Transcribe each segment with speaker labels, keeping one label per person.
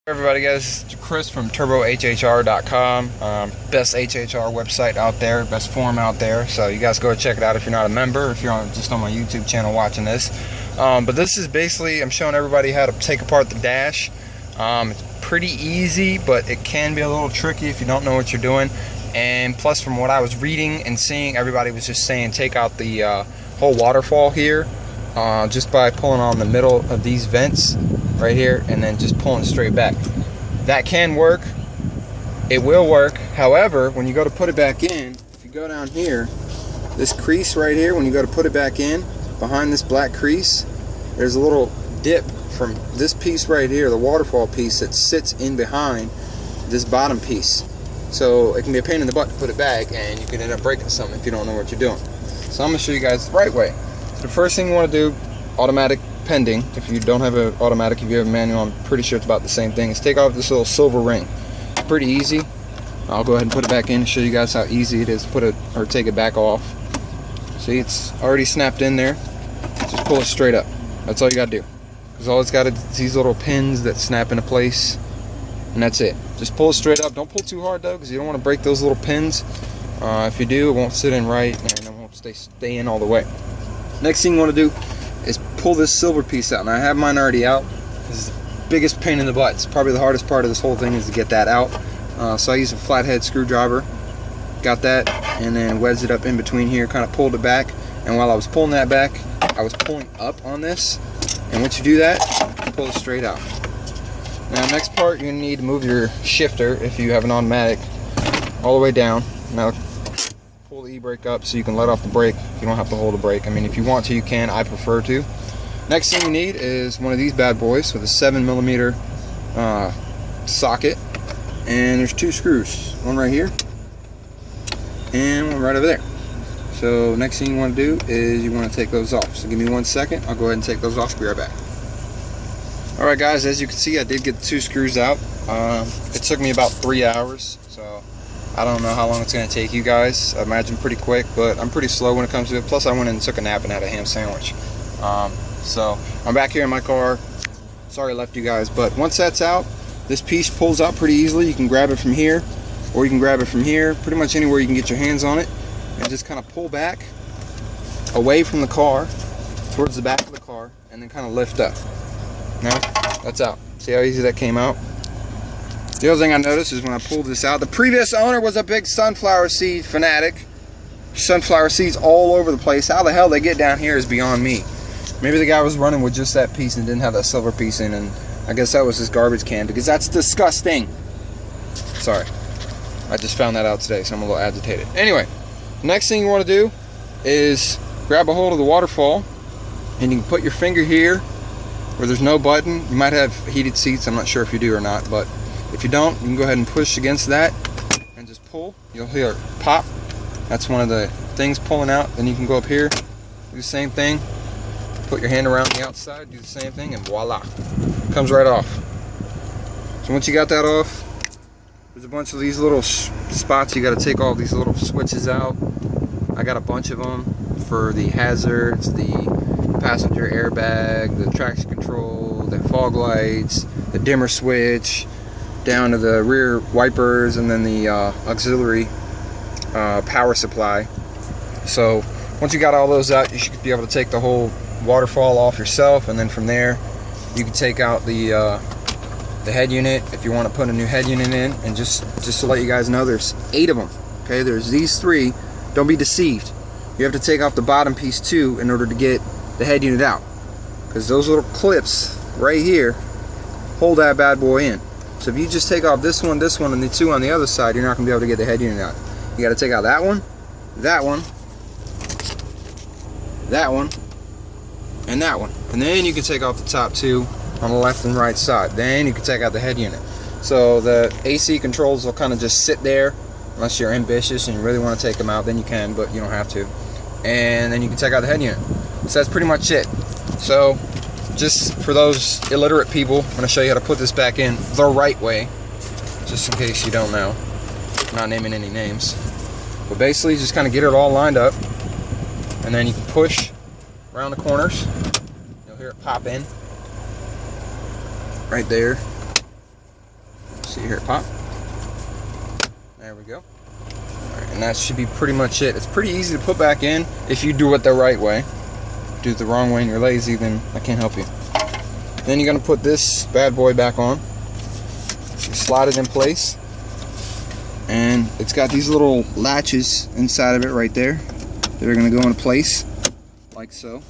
Speaker 1: Everybody, guys, it's Chris from turbohhr.com. Best HHR website out there, best forum out there. So you guys go check it out if you're not a member, if you're just on my YouTube channel watching this. But this is basically, I'm showing everybody how to take apart the dash. It's pretty easy, but it can be a little tricky if you don't know what you're doing. And plus, from what I was reading and seeing, everybody was just saying take out the whole waterfall here just by pulling on the middle of these vents right here and then just pulling straight back. That can work. It will work. However, when you go to put it back in, if you go down here, this crease right here, when you go to put it back in, behind this black crease, there's a little dip from this piece right here, the waterfall piece, that sits in behind this bottom piece. So it can be a pain in the butt to put it back, and you can end up breaking something if you don't know what you're doing. So I'm going to show you guys the right way. So the first thing you want to do, automatic pending. If you don't have an automatic, if you have a manual, I'm pretty sure it's about the same thing, is take off this little silver ring. It's pretty easy. I'll go ahead and put it back in and show you guys how easy it is to put it or take it back off. See, it's already snapped in there. Just pull it straight up. That's all you got to do. Because all it's got is these little pins that snap into place, and that's it. Just pull it straight up. Don't pull too hard though, because you don't want to break those little pins. If you do, it won't sit in right and it won't stay in all the way. Next thing you want to do is pull this silver piece out. Now I have mine already out. This is the biggest pain in the butt. It's probably the hardest part of this whole thing is to get that out. So I use a flathead screwdriver. Got that, and then wedged it up in between here, kind of pulled it back. And while I was pulling that back, I was pulling up on this. And once you do that, you pull it straight out. Now next part, you're going to need to move your shifter, if you have an automatic, all the way down. Now pull the e-brake up so you can let off the brake. You don't have to hold the brake. I mean, if you want to, you can. I prefer to. Next thing you need is one of these bad boys with a 7mm socket. And there's two screws. One right here and one right over there. So next thing you want to do is you want to take those off. So give me 1 second. I'll go ahead and take those off. Be right back. Alright guys, as you can see, I did get the two screws out. It took me about 3 hours. So I don't know how long it's going to take you guys. I imagine pretty quick, but I'm pretty slow when it comes to it. Plus I went and took a nap and had a ham sandwich. So I'm back here in my car. Sorry I left you guys, but once that's out, this piece pulls out pretty easily. You can grab it from here, or you can grab it from here, pretty much anywhere you can get your hands on it, and just kind of pull back away from the car towards the back of the car, and then kind of lift up. Now that's out. See how easy that came out? The other thing I noticed is when I pulled this out, the previous owner was a big sunflower seed fanatic. Sunflower seeds all over the place. How the hell they get down here is beyond me. Maybe the guy was running with just that piece and didn't have that silver piece in, and I guess that was his garbage can, because that's disgusting. Sorry, I just found that out today, so I'm a little agitated. Anyway, next thing you want to do is grab a hold of the waterfall, and you can put your finger here where there's no button. You might have heated seats, I'm not sure if you do or not, but if you don't, you can go ahead and push against that and just pull. You'll hear it pop. That's one of the things pulling out. Then you can go up here, do the same thing, put your hand around the outside, do the same thing, and voila, comes right off. So once you got that off, there's a bunch of these little spots. You got to take all these little switches out. I got a bunch of them for the hazards, the passenger airbag, the traction control, the fog lights, the dimmer switch, down to the rear wipers, and then the auxiliary power supply. So once you got all those out, you should be able to take the whole waterfall off yourself, and then from there you can take out the head unit if you want to put a new head unit in. And just to let you guys know, there's 8 of them. Okay, there's these 3. Don't be deceived. You have to take off the bottom piece too in order to get the head unit out, because those little clips right here hold that bad boy in. So if you just take off this one, and the 2 on the other side, you're not going to be able to get the head unit out. You got to take out that one, that one, that one, and that one. And then you can take off the top 2 on the left and right side. Then you can take out the head unit. So the AC controls will kind of just sit there, unless you're ambitious and you really want to take them out, then you can, but you don't have to. And then you can take out the head unit. So that's pretty much it. So just for those illiterate people, I'm going to show you how to put this back in the right way, just in case you don't know. I'm not naming any names. But basically, just kind of get it all lined up, and then you can push around the corners. You'll hear it pop in right there. you hear it pop. There we go. Alright, and that should be pretty much it. It's pretty easy to put back in if you do it the right way. Do it the wrong way and you're lazy, then I can't help you. Then you're going to put this bad boy back on. So you slide it in place. And it's got these little latches inside of it right there that are going to go into place like so.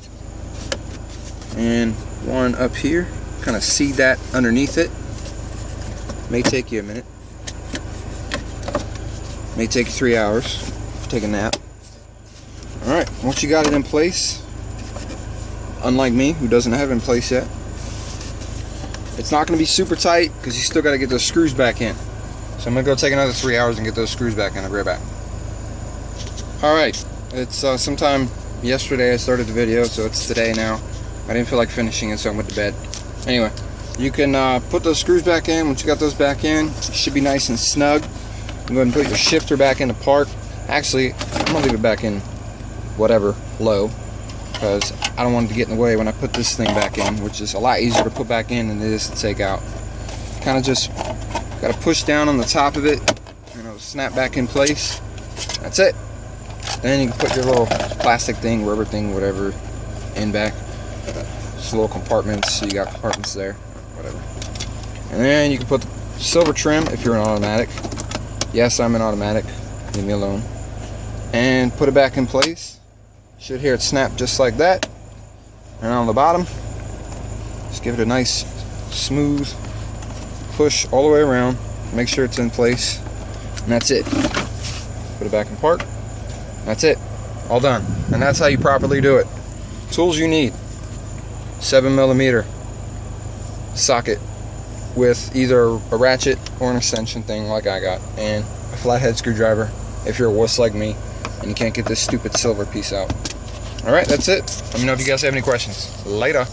Speaker 1: And one up here, kind of seat that underneath it. May take you a minute. May take 3 hours. Take a nap. Alright, once you got it in place, unlike me who doesn't have it in place yet, it's not going to be super tight because you still got to get those screws back in. So I'm going to go take another 3 hours and get those screws back in. I'll be right back. Alright, it's sometime yesterday I started the video, so it's today now. I didn't feel like finishing it, so I went to bed. Anyway, you can put those screws back in. Once you got those back in, it should be nice and snug. Go ahead and put your shifter back into park. Actually, I'm going to leave it back in whatever, low, because I don't want it to get in the way when I put this thing back in, which is a lot easier to put back in than it is to take out. Kind of just got to push down on the top of it, and it'll snap back in place. That's it. Then you can put your little plastic thing, rubber thing, whatever, in back. Just little compartments, so you got compartments there, whatever. And then you can put the silver trim if you're an automatic. Yes, I'm an automatic. Leave me alone. And put it back in place. Should hear it snap just like that. And on the bottom, just give it a nice, smooth push all the way around. Make sure it's in place. And that's it. Put it back in park. That's it. All done. And that's how you properly do it. Tools you need: 7mm socket with either a ratchet or an extension thing like I got, and a flathead screwdriver if you're a wuss like me and you can't get this stupid silver piece out. Alright, that's it. Let me know if you guys have any questions. Later.